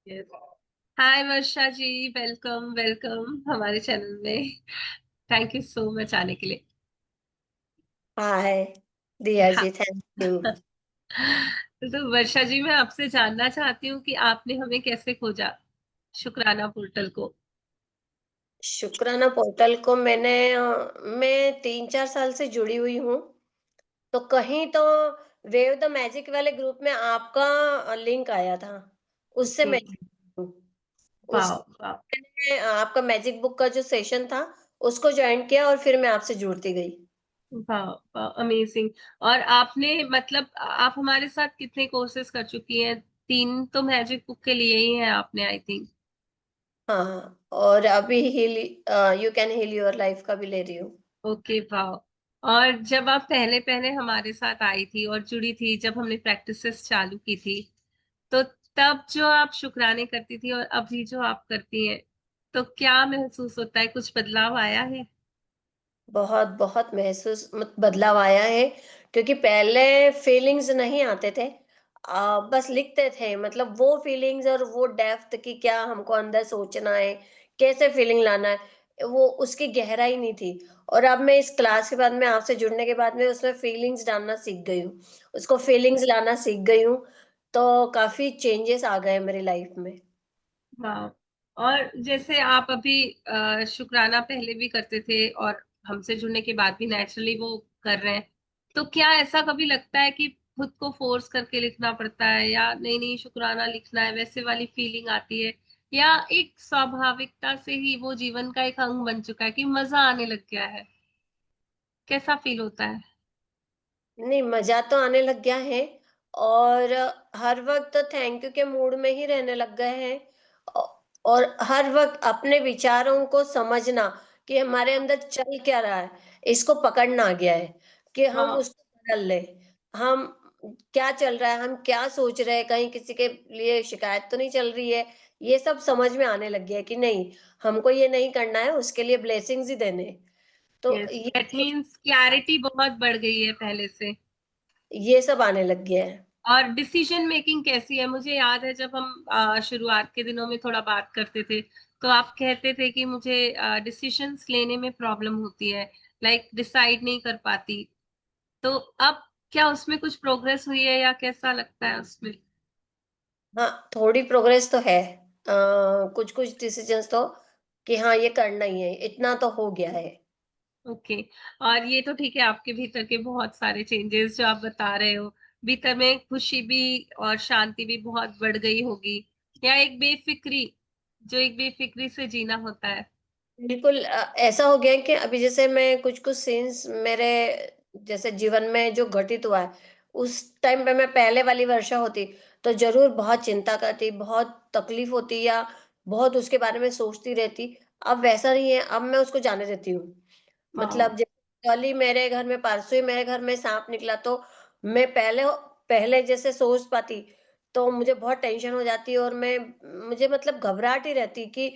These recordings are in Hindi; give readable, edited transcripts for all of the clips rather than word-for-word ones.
यस। हाय वर्षा जी, वेलकम वेलकम हमारे चैनल में। थैंक यू सो मच आने के लिए। हाय दिया हाँ। जी, थैंक यू। तो वर्षा जी, मैं आपसे जानना चाहती हूँ कि आपने हमें कैसे खोजा, शुक्राना पोर्टल को। शुक्राना पोर्टल को मैं 3-4 साल से जुड़ी हुई हूँ। तो कहीं तो वेव द मैजिक वाले ग्रुप में आपका लिंक आया था, उससे मैं हम्म। जुड़ी हूँ। उस वाह वाह। मैंने आपका मैजिक बुक का जो सेशन था, उसको ज्वाइन किया और फिर मैं आपसे जुड़ती गई। वाह वाह, अमेजिंग। और आपने मतलब आप हमारे साथ कितने कोर्सेज कर चुकी हैं? 3 तो मैजिक बुक के लिए ही है आपने, आई थिंक। हाँ, और अभी heal you can heal your life का भी ले रही हूँ। ओके, वाह। और जब आप पहले पहले हमारे साथ आई थी और जुड़ी थी, जब हमने प्रैक्टिसेस चालू की थी, तो तब जो आप शुक्राने करती थी और अभी जो आप करती हैं, तो क्या महसूस होता है? कुछ बदलाव आया है? बहुत बहुत महसूस बदलाव आया है, क्योंकि पहले फीलिंग्स नहीं आते थे। बस लिखते थे, मतलब वो फीलिंग्स और वो डेप्थ की क्या हमको अंदर सोचना है, कैसे फीलिंग लाना है, वो उसकी गहराई नहीं थी। और अब मैं इस क्लास के बाद में आपसे जुड़ने के बाद में उसमें फीलिंग्स डालना सीख गई हूँ, उसको फीलिंग्स लाना सीख गई हूँ। तो काफी चेंजेस आ गए मेरी लाइफ में। वाह। और जैसे आप अभी शुक्राना पहले भी करते थे और हमसे जुड़ने के बाद भी नेचुरली वो कर रहे हैं, तो क्या ऐसा कभी लगता है कि खुद को फोर्स करके लिखना पड़ता है, या नहीं नहीं शुक्राना लिखना है, वैसे वाली फीलिंग आती है? या एक स्वाभाविकता से ही वो जीवन का एक अंग बन चुका है कि मजा आने लग गया है? कैसा फील होता है? नहीं, मज़ा तो आने लग गया है। और हर वक़्त थैंक यू के मूड में ही रहने लग गए हैं। औ और हर वक़्त अपने विचारों को समझना कि हमारे अंदर चल क्या रहा है, इसको पकड़ना आ गया है कि हम हाँ। उसको बदल लें। हम क्या चल रहा है, हम क्या सोच रहे हैं, कहीं किसी के लिए शिकायत तो नहीं चल रही है, ये सब समझ में आने लग गया है कि नहीं, हमको ये नहीं करना है, उसके लिए ब्लेसिंग्स ही देने हैं। तो यस, दैट मीन्स क्लैरिटी बहुत बढ़ गई है पहले से। ये सब आने लग गया है। और डिसीजन मेकिंग कैसी है? मुझे याद है जब हम शुरुआत के दिनों में थोड़ा बात करते थे, तो आप कहते थे कि मुझे डिसीजंस लेने में प्रॉब्लम होती है, लाइक डिसाइड नहीं कर पाती। तो अब क्या उसमें कुछ प्रोग्रेस हुई है, या कैसा लगता है उसमें? हाँ, थोड़ी प्रोग्रेस तो है। कुछ-कुछ डिसीज़न्स तो कि हाँ, ये करना ही है, इतना तो हो गया है। ओके। और ये तो ठीक है, आपके भीतर के बहुत सारे चेंजेस जो आप बता रहे हो, भीतर में खुशी भी और शांति भी बहुत बढ़ गई होगी, या एक बेफिक्री, जो एक बेफिक्री से जीना होता है। बिल्कुल ऐसा हो गया है कि अभी जैसे मैं कुछ-कुछ सीन्स मेरे जैसे जीवन में जो घटित हुआ है, उस टाइम पे मैं पहले वाली वर्षा होती, तो ज़रूर बहुत चिंता करती, बहुत तकलीफ़ होती या बहुत उसके बारे में सोचती रहती। अब वैसा नहीं है, अब मैं उसको जाने देती हूँ। वाह। मतलब जैसे कल ही मेरे घर में परसों ही मेरे घर में साँप निकला, तो मैं पहले जैसे सोच पाती, तो मुझे बहुत टेंशन हो जाती और मुझे मतलब घबराहट ही रहती कि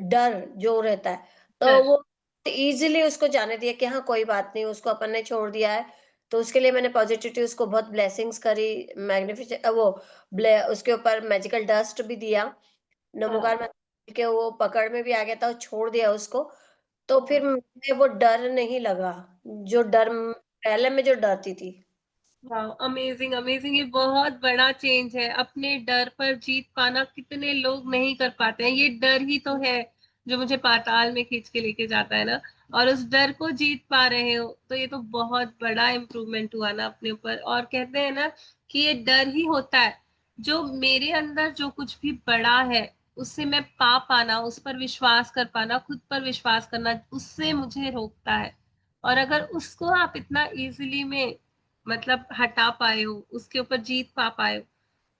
डर जो रहता है, तो डर। वो ईज़िली उसको जाने दिया कि हाँ, कोई बात नहीं, उसको अपन ने छोड़ दिया है। तो उसके लिए मैंने पॉज़िटिविटी उसको बहुत ब्लेसिंग्स करी, वो ब्ले उसके ऊपर मैजिकल डस्ट भी दिया, वाह। नमोकार मंत्र के वो पकड़ में भी आ गया था और छोड़ दिया उसको। तो फिर वाह। मुझे वो डर नहीं लगा, जो पहले मैं जो डरती थी। वाह, अमेजिंग अमेजिंग। ये बहुत बड़ा चेंज है। अपने डर पर जीत पाना कितने लोग नहीं कर पाते हैं। ये डर ही तो है जो मुझे पाताल में खींच के लेके जाता है ना। और उस डर को जीत पा रहे हो, तो ये तो बहुत बड़ा इम्प्रूवमेंट हुआ ना अपने ऊपर। और कहते हैं ना कि ये डर ही होता है जो मेरे अंदर जो कुछ भी बड़ा है, उससे मैं पा पाना, उस पर विश्वास कर पाना, खुद पर विश्वास करना, उससे मुझे रोकता है। और अगर उसको आप इतना इजीली में मतलब हटा पाए हो, उसके ऊपर जीत पा पाए हो,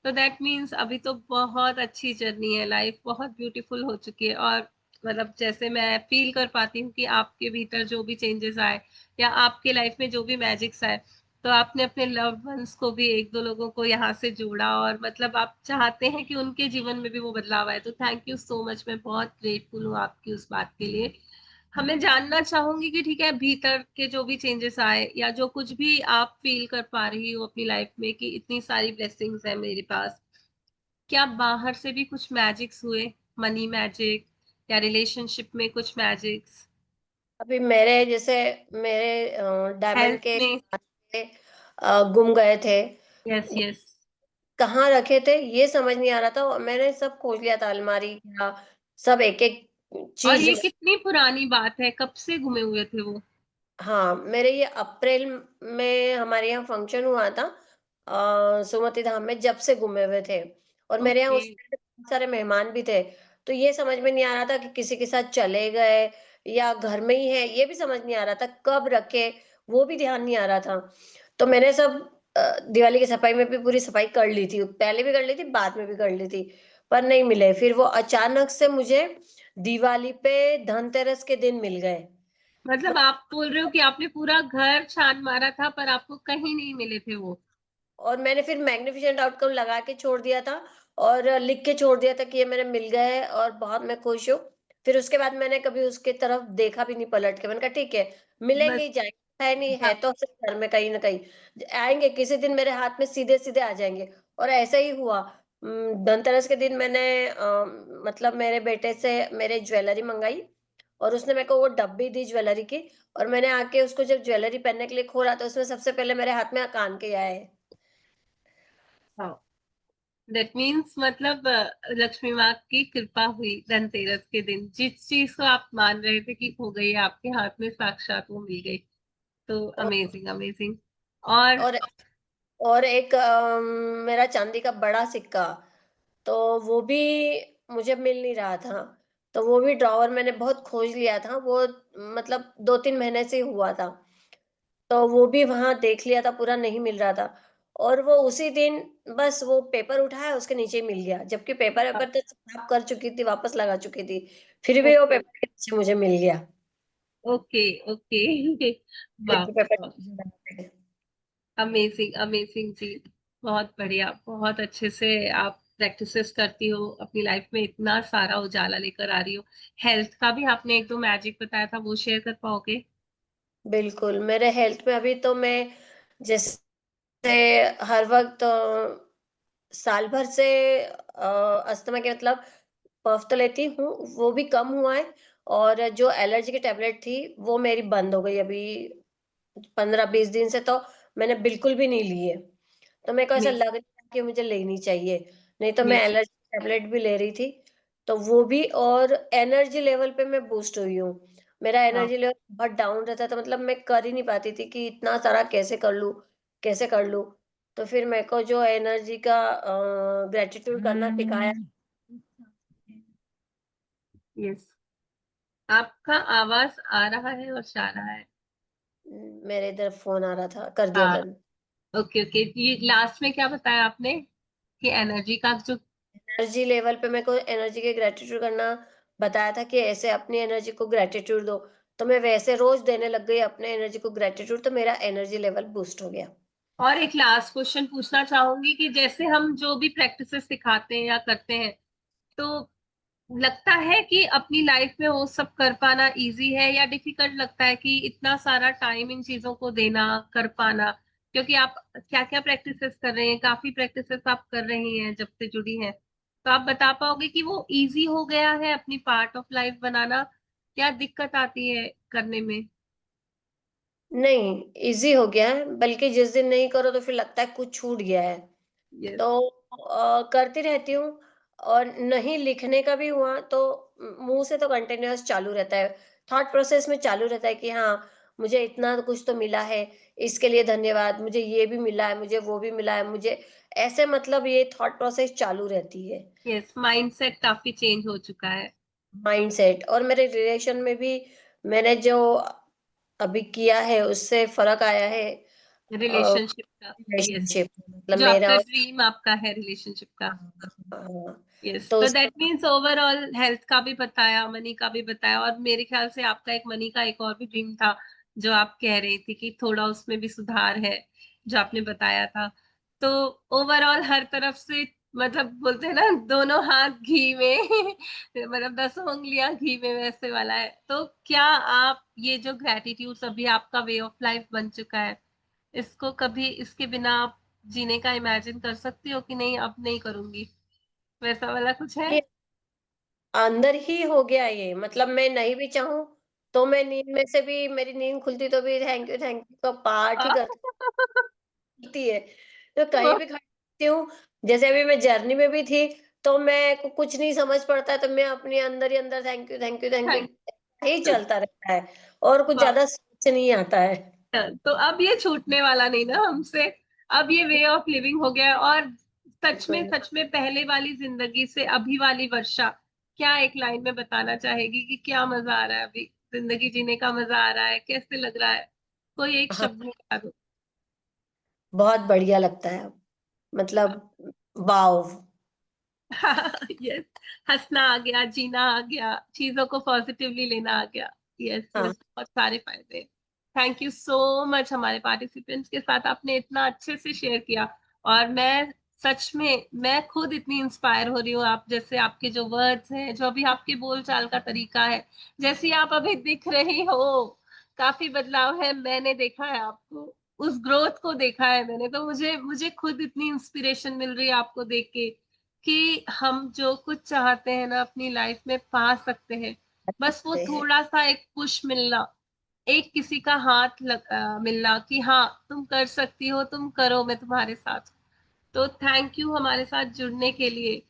तो दैट मीन्स अभी तो बहुत अच्छी जर्नी है, लाइफ बहुत ब्यूटीफुल हो चुकी है। और मतलब जैसे मैं फील कर पाती हूँ कि आपके भीतर जो भी चेंजेस आए, या आपके लाइफ में जो भी मैजिक्स आए, तो आपने अपने लव्ड वंस को भी, एक दो लोगों को यहाँ से जोड़ा, और मतलब आप चाहते हैं कि उनके जीवन में भी वो बदलाव आए। तो थैंक यू सो मच, मैं बहुत ग्रेटफुल हूँ आपकी उस बात के लिए। हमें जानना चाहूंगी कि ठीक है, भीतर के जो भी चेंजेस आए, या जो कुछ भी आप फील कर पा रही हो अपनी लाइफ में कि इतनी सारी ब्लेसिंग्स है मेरे पास, क्या बाहर से भी कुछ मैजिक्स हुए? मनी मैजिक या रिलेशनशिप में कुछ मैजिक्स? अभी मेरे जैसे मेरे डायमंड हेल्थ के में? गुम गए थे। यस, वो यस। कहाँ रखे थे ये समझ नहीं आ रहा था, और मैंने सब खोज लिया था, अलमारी या सब एक-एक और चीज़। ये कितनी पुरानी बात है, कब से गुमे हुए थे वो? हाँ, मेरे ये अप्रैल में हमारे यहाँ फंक्शन हुआ था सुमति धाम में, जब से गुमे हुए थे, और मेरे यहाँ ओके। उस टाइम पे बहुत सारे मेहमान भी थे। तो ये समझ में नहीं आ रहा था कि किसी के साथ चले गए या घर में ही है, ये भी समझ नहीं आ रहा था, कब रखे, वो भी ध्यान नहीं आ रहा था। तो मैंने सब दिवाली की सफाई में भी पूरी सफाई कर ली थी, पहले भी कर ली थी, बाद में भी कर ली थी, पर नहीं मिले। फिर वो अचानक से मुझे दिवाली पे धनतेरस के दिन मिल गए। मतलब आप बोल रहे हो कि आपने पूरा घर छान मारा था पर आपको कहीं नहीं मिले थे वो? और मैंने फिर मैग्निफिसेंट आउटकम लगा के छोड़ दिया था, और लिख के छोड़ दिया था कि ये मेरे मिल गए हैं और बहुत मैं खुश हूँ। फिर उसके बाद मैंने कभी उसकी तरफ देखा भी नहीं पलट के। मैंने कहा ठीक है, मिलेंगे बस। ही जाएँगे, है नहीं है हाँ। तो सही घर में कहीं न कहीं। आएँगे किसी दिन मेरे हाथ में सीधे-सीधे आ जाएँगे, और ऐसा ही हुआ। धनतेरस के दिन मैंने मतलब मेरे बेटे से मेरे ज्वेलरी मँगाई, और उसने मेरे को वो डब्बी दी ज्वेलरी की, और मैंने आके उसको जब ज्वेलरी पहनने के लिए खोला तो उसमें सबसे पहले मेरे हाथ में कान के आए। हाँ। दैट मीन्स मतलब लक्ष्मी माँ की कृपा हुई धनतेरस के दिन, जिस चीज को आप मान रहे थे कि खो गई है, आपके हाथ में साक्षात वो मिल गई। तो और अमेजिंग, अमेजिंग। और और और एक मेरा चांदी का बड़ा सिक्का, तो वो भी मुझे मिल नहीं रहा था। तो वो भी ड्रॉवर मैंने बहुत खोज लिया था, वो मतलब 2-3 महीने से ही हुआ था। तो वो भी वहाँ देख लिया था, पूरा नहीं मिल रहा था। और वो उसी दिन बस वो पेपर उठाया, उसके नीचे ही मिल गया। जबकि पेपर-वेपर तो साफ कर चुकी थी, वापस लगा चुकी थी। फिर भी वो ओके, पेपर के नीचे मुझे मिल गया। Okay, okay. वाह, एक पेपर वाह। लगा के। अमेजिंग, अमेजिंग जी। बहुत बढ़िया, बहुत अच्छे से आप प्रैक्टिसेस करती हो, अपनी लाइफ में इतना सारा उजाला लेकर आ रही हो। हेल्थ का भी आपने एक दो मैजिक बताया था, वो शेयर कर पाओगे? बिल्कुल, मेरे हेल्थ में अभी तो मैं जैसे हर वक़्त साल भर से अस्थमा के मतलब पफ तो लेती हूँ, वो भी कम हुआ है, और जो एलर्जी की टैबलेट थी, वो मेरी बंद हो गई अभी 15-20 दिन से, तो मैंने बिल्कुल भी नहीं ली है। तो मेरे को ऐसा यस, लग रहा है कि मुझे लेनी चाहिए, नहीं तो मैं यस, एलर्जी टैबलेट भी ले रही थी, तो वो भी। और एनर्जी लेवल पे मैं बूस्ट हुई हूँ। मेरा हाँ। एनर्जी लेवल बहुत डाउन रहता था, मतलब मैं कर ही नहीं पाती थी कि इतना सारा कैसे कर लूँ, कैसे कर लूँ? तो फिर मेरे को जो एनर्जी का ग्रैटिट्यूड करना सिखाया। यस। आपका आवाज आ रहा है और जा रहा है। मेरे इधर फ़ोन आ रहा था, कर दिया हाँ। बंद। Okay, okay. ये लास्ट में क्या बताया आपने कि एनर्जी का जो? एनर्जी लेवल पे मेरे को एनर्जी के ग्रैटिट्यूड करना बताया था कि ऐसे अपनी एनर्जी को ग्रैटिट्यूड दो। तो मैं वैसे रोज़ देने लग गई अपने एनर्जी को ग्रैटिट्यूड, तो मेरा एनर्जी लेवल बूस्ट हो गया। और एक लास्ट क्वेश्चन पूछना चाहूंगी कि जैसे हम जो भी प्रैक्टिसेस सिखाते हैं या करते हैं, तो लगता है कि अपनी लाइफ में वो सब कर पाना इजी है या डिफिकल्ट लगता है कि इतना सारा टाइम इन चीजों को देना, कर पाना? क्योंकि आप क्या क्या प्रैक्टिसेस कर रहे हैं, काफी प्रैक्टिसेस आप कर रही हैं जब से जुड़ी हैं, तो आप बता पाओगे कि वो इजी हो गया है अपनी पार्ट ऑफ लाइफ बनाना, क्या दिक्कत आती है करने में? नहीं, ईज़ी हो गया है, बल्कि जिस दिन नहीं करो तो फिर लगता है कुछ छूट गया है। यस, तो करती रहती हूँ, और नहीं लिखने का भी हुआ तो मुँह से तो कंटीन्यूअस चालू रहता है। थॉट प्रोसेस में चालू रहता है कि हाँ, मुझे इतना कुछ तो मिला है, इसके लिए धन्यवाद, मुझे ये भी मिला है, मुझे वो भी मिला है, मुझे ऐसे, मतलब ये थॉट प्रोसेस चालू रहती है। यस। माइंडसेट काफी चेंज हो चुका है। माइंडसेट, और मेरे रिलेशन में भी मैंने जो अभी किया है उससे फ़र्क आया है। अ, रिलेशनशिप का। यस। रिलेशनशिप मतलब जो मेरा आपका और। ड्रीम आपका है रिलेशनशिप का। हाँ, यस, तो तो उसका। दैट मीन्स ओवरऑल हेल्थ का भी बताया, मनी का भी बताया, और मेरे ख्याल से आपका एक मनी का एक और भी ड्रीम था जो आप कह रही थी कि थोड़ा उसमें भी सुधार है, जो आपने बताया था। तो ओवरऑल हर तरफ से, मतलब बोलते हैं ना, दोनों हाथ घी में मतलब 10 उंगलियां घी में वैसे वाला है। तो क्या आप ये जो ग्रेटिट्यूड अभी आपका वे ऑफ लाइफ बन चुका है, इसको कभी इसके बिना आप जीने का इमेजिन कर सकती हो कि नहीं अब नहीं करूंगी? वैसा वाला कुछ है? ये अंदर ही हो गया ये, मतलब मैं नहीं भी चाहूँ, तो मैं नींद में से भी, मेरी नींद खुलती तो भी थैंक यू का पाठ ही करती है। तो कहीं वो भी खड़ी हूँ, जैसे अभी मैं जर्नी में भी थी, तो मैं को कुछ नहीं समझ पड़ता, तो मैं अपने अंदर ही अंदर थैंक यू थैंक ही चलता रहता है, और कुछ वाह। ज़्यादा सोच नहीं आता है। तो अब ये छूटने वाला नहीं ना हमसे, अब ये वे ऑफ लिविंग हो गया है। और बिल्कुल। सच में पहले वाली जिंदगी से अभी वाली वर्षा क्या एक लाइन में बताना चाहेगी कि क्या मजा आ रहा है अभी, जिंदगी जीने का मजा आ रहा है, कैसे लग रहा है? कोई एक हाँ, शब्द में बता दो। बहुत बढ़िया लगता है, मतलब वाओ! यस, हंसना आ गया, जीना आ गया, चीजों को पॉजिटिवली लेना आ गया। यस हाँ, यस, बहुत सारे फायदे। थैंक यू सो मच, हमारे पार्टिसिपेंट्स के साथ आपने इतना अच्छे से शेयर किया। और मैं सच में, मैं खुद इतनी इंस्पायर हो रही हूँ, आप जैसे, आपके जो वर्ड्स हैं, जो अभी आपके बोलचाल का तरीका है, जैसी आप अभी दिख रही हो, काफी बदलाव है, मैंने देखा है आपको, उस ग्रोथ को देखा है मैंने, तो मुझे मुझे खुद इतनी इंस्पिरेशन मिल रही है आपको देख के कि हम जो कुछ चाहते हैं ना अपनी लाइफ में पा सकते हैं। बस वो करते हैं। थोड़ा सा एक पुश मिलना, एक किसी का हाथ मिलना कि हाँ तुम कर सकती हो, तुम करो, मैं तुम्हारे साथ हूं। तो थैंक यू हमारे साथ जुड़ने के लिए।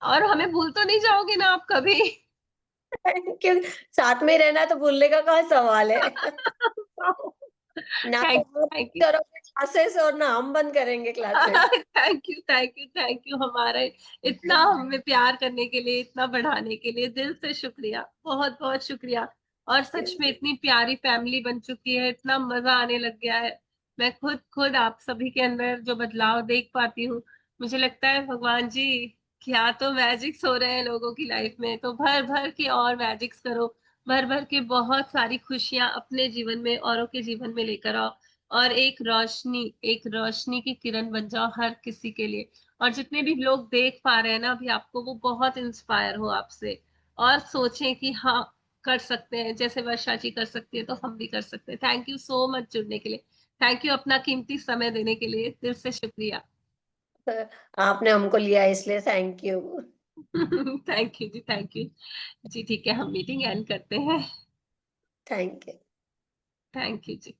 और हमें भूल तो नहीं जाओगे ना आप कभी? क्यों, साथ में रहना है तो भूलने का कहाँ सवाल है। ना तो थैंक आप थैंक यू। करोगे क्लासेस, और ना हम बंद करेंगे classes. Thank you thank you thank you, हमारा इतना हमें प्यार करने के लिए, इतना बढ़ाने के लिए दिल से शुक्रिया, बहुत बहुत शुक्रिया। और सच में इतनी प्यारी फैमिली बन चुकी है, इतना मजा आने लग गया है। मैं खुद खुद आप सभी के अंदर जो बदलाव देख पाती हूँ, मुझे लगता है भगवान जी क्या तो मैजिक्स हो रहे हैं लोगों की लाइफ में, तो भर भर के और मैजिक्स करो, भर भर के बहुत सारी खुशियां अपने जीवन में, औरों के जीवन में लेकर आओ। और एक रोशनी की किरण बन जाओ हर किसी के लिए। और जितने भी लोग देख पा रहे हैं ना अभी आपको, वो बहुत इंस्पायर हो आपसे, और सोचें कि हाँ कर सकते हैं, जैसे वर्षा जी कर सकती है तो हम भी कर सकते हैं। थैंक यू सो मच जुड़ने के लिए, थैंक यू अपना कीमती समय देने के लिए, दिल से शुक्रिया। आपने हमको लिया इसलिए thank you. Thank you ji, thank you ji. ठीक है, हम मीटिंग एंड करते हैं। Thank you. Thank you ji.